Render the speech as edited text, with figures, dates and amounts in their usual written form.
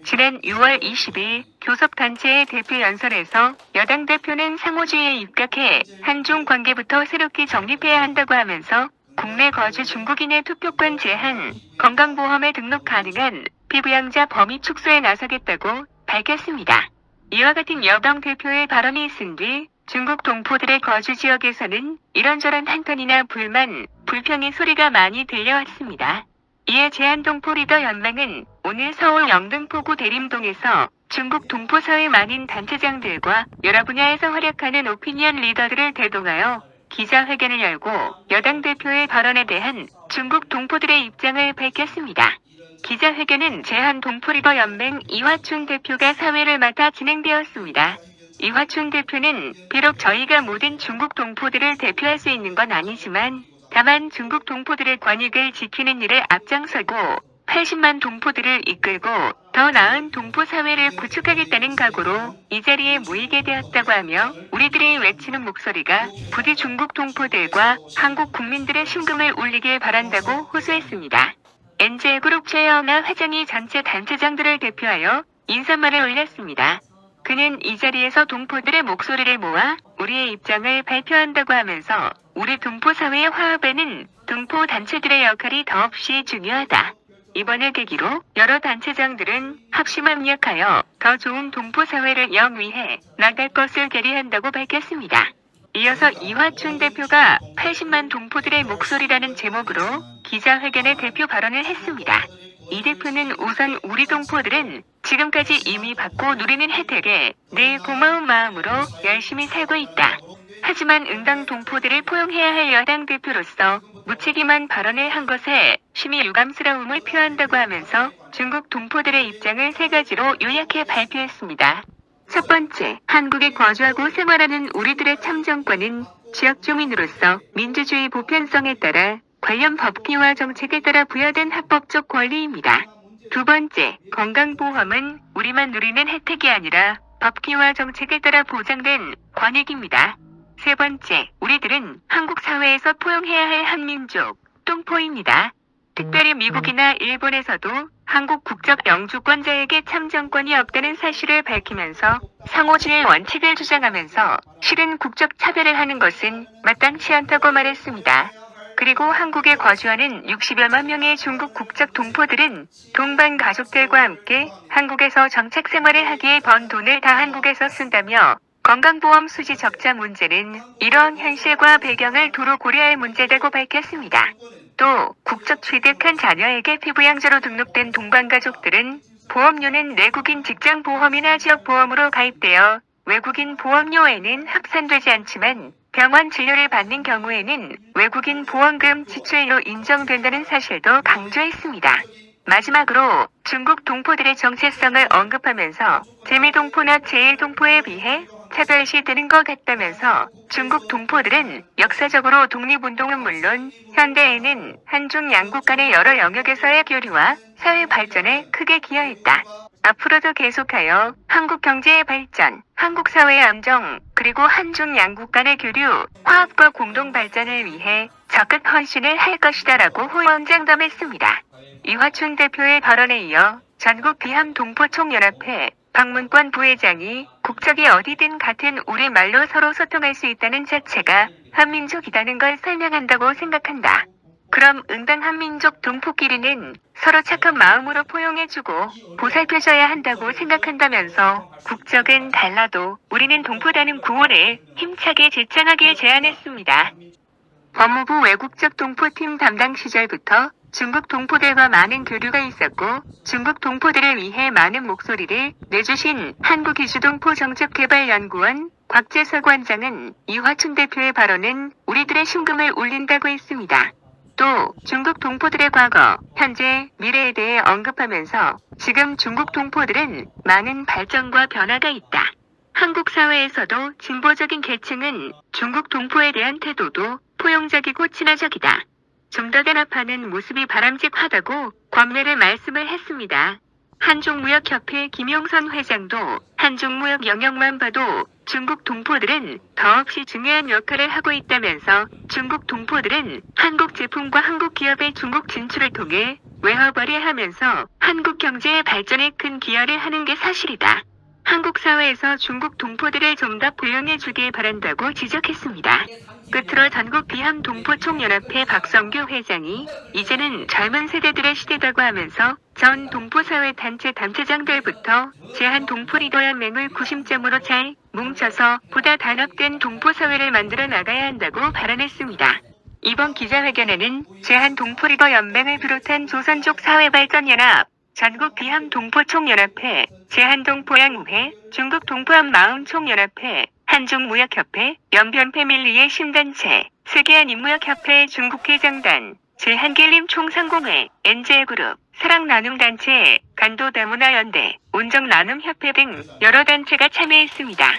지난 6월 20일 교섭단체의 대표연설에서 여당 대표는 상호주의에 입각해 한중 관계부터 새롭게 정립해야 한다고 하면서 국내 거주 중국인의 투표권 제한, 건강보험에 등록 가능한 피부양자 범위 축소에 나서겠다고 밝혔습니다. 이와 같은 여당 대표의 발언이 있은 뒤 중국 동포들의 거주 지역에서는 이런저런 한탄이나 불만, 불평의 소리가 많이 들려왔습니다. 이에 제한동포 리더 연맹은 오늘 서울 영등포구 대림동에서 중국 동포사회 많은 단체장들과 여러 분야에서 활약하는 오피니언 리더들을 대동하여 기자회견을 열고 여당 대표의 발언에 대한 중국 동포들의 입장을 밝혔습니다. 기자회견은 제한동포리더 연맹 이화춘 대표가 사회를 맡아 진행되었습니다. 이화춘 대표는 비록 저희가 모든 중국 동포들을 대표할 수 있는 건 아니지만 다만 중국 동포들의 권익을 지키는 일에 앞장서고 80만 동포들을 이끌고 더 나은 동포 사회를 구축하겠다는 각오로 이 자리에 모이게 되었다고 하며 우리들이 외치는 목소리가 부디 중국 동포들과 한국 국민들의 심금을 울리길 바란다고 호소했습니다. NJ그룹 최영아 회장이 전체 단체장들을 대표하여 인사말을 올렸습니다. 그는 이 자리에서 동포들의 목소리를 모아 우리의 입장을 발표한다고 하면서 우리 동포 사회의 화합에는 동포 단체들의 역할이 더없이 중요하다. 이번을 계기로 여러 단체장들은 합심합력하여 더 좋은 동포 사회를 영위해 나갈 것을 결의한다고 밝혔습니다. 이어서 이화춘 대표가 80만 동포들의 목소리라는 제목으로 기자회견에 대표 발언을 했습니다. 이 대표는 우선 우리 동포들은 지금까지 이미 받고 누리는 혜택에 늘 고마운 마음으로 열심히 살고 있다. 하지만 응당 동포들을 포용해야 할 여당 대표로서 무책임한 발언을 한 것에 심히 유감스러움을 표한다고 하면서 중국 동포들의 입장을 세 가지로 요약해 발표했습니다. 첫 번째, 한국에 거주하고 생활하는 우리들의 참정권은 지역 주민으로서 민주주의 보편성에 따라 관련 법규와 정책에 따라 부여된 합법적 권리입니다. 두 번째, 건강보험은 우리만 누리는 혜택이 아니라 법규와 정책에 따라 보장된 권익입니다. 세 번째, 우리들은 한국 사회에서 포용해야 할 한민족, 동포입니다. 특별히 미국이나 일본에서도 한국 국적 영주권자에게 참정권이 없다는 사실을 밝히면서 상호주의 원칙을 주장하면서 실은 국적 차별을 하는 것은 마땅치 않다고 말했습니다. 그리고 한국에 거주하는 60여만 명의 중국 국적 동포들은 동반 가족들과 함께 한국에서 정착 생활을 하기에 번 돈을 다 한국에서 쓴다며 건강보험 수지 적자 문제는 이러한 현실과 배경을 두루 고려할 문제라고 밝혔습니다. 또 국적 취득한 자녀에게 피부양자로 등록된 동반가족들은 보험료는 내국인 직장보험이나 지역보험으로 가입되어 외국인 보험료에는 합산되지 않지만 병원 진료를 받는 경우에는 외국인 보험금 지출로 인정된다는 사실도 강조했습니다. 마지막으로 중국 동포들의 정체성을 언급하면서 재미동포나 제1동포에 비해 차별시되는 것 같다면서 중국 동포들은 역사적으로 독립운동은 물론 현대에는 한중 양국 간의 여러 영역에서의 교류와 사회 발전에 크게 기여했다. 앞으로도 계속하여 한국 경제의 발전, 한국 사회의 안정, 그리고 한중 양국 간의 교류, 화합과 공동 발전을 위해 적극 헌신을 할 것이다라고 호언장담했습니다. 이화춘 대표의 발언에 이어 전국 비함 동포총연합회 박문권 부회장이 국적이 어디든 같은 우리말로 서로 소통할 수 있다는 자체가 한민족이라는 걸 설명한다고 생각한다. 그럼 응당 한민족 동포끼리는 서로 착한 마음으로 포용해주고 보살펴줘야 한다고 생각한다면서 국적은 달라도 우리는 동포라는 구호를 힘차게 제창하길 제안했습니다. 법무부 외국적 동포팀 담당 시절부터 중국 동포들과 많은 교류가 있었고 중국 동포들을 위해 많은 목소리를 내주신 한국이주동포정책개발연구원 곽재석 원장은 이화춘 대표의 발언은 우리들의 심금을 울린다고 했습니다. 또 중국 동포들의 과거, 현재, 미래에 대해 언급하면서 지금 중국 동포들은 많은 발전과 변화가 있다. 한국 사회에서도 진보적인 계층은 중국 동포에 대한 태도도 포용적이고 친화적이다. 좀 더 단합하는 모습이 바람직하다고 권면을 말씀을 했습니다. 한중무역협회 김용선 회장도 한중무역 영역만 봐도 중국 동포들은 더없이 중요한 역할을 하고 있다면서 중국 동포들은 한국 제품과 한국 기업의 중국 진출을 통해 외화벌이 하면서 한국 경제의 발전에 큰 기여를 하는 게 사실이다. 한국 사회에서 중국 동포들을 좀 더 고용해 주길 바란다고 지적했습니다. 끝으로 전국 비함 동포총연합회 박성규 회장이 이제는 젊은 세대들의 시대다고 하면서 전 동포사회 단체 단체장들부터 제한 동포 리더연맹을 구심점으로 잘 뭉쳐서 보다 단합된 동포사회를 만들어 나가야 한다고 발언했습니다. 이번 기자회견에는 제한 동포 리더 연맹을 비롯한 조선족 사회발전연합, 전국 비함 동포총연합회, 제한동포양우회, 중국 동포함 마음총연합회, 한중무역협회, 연변패밀리의 신단체, 세계한인무역협회 중국회장단, 제한길림 총상공회, 엔젤그룹, 사랑나눔단체, 간도다문화연대, 온정나눔협회 등 여러 단체가 참여했습니다.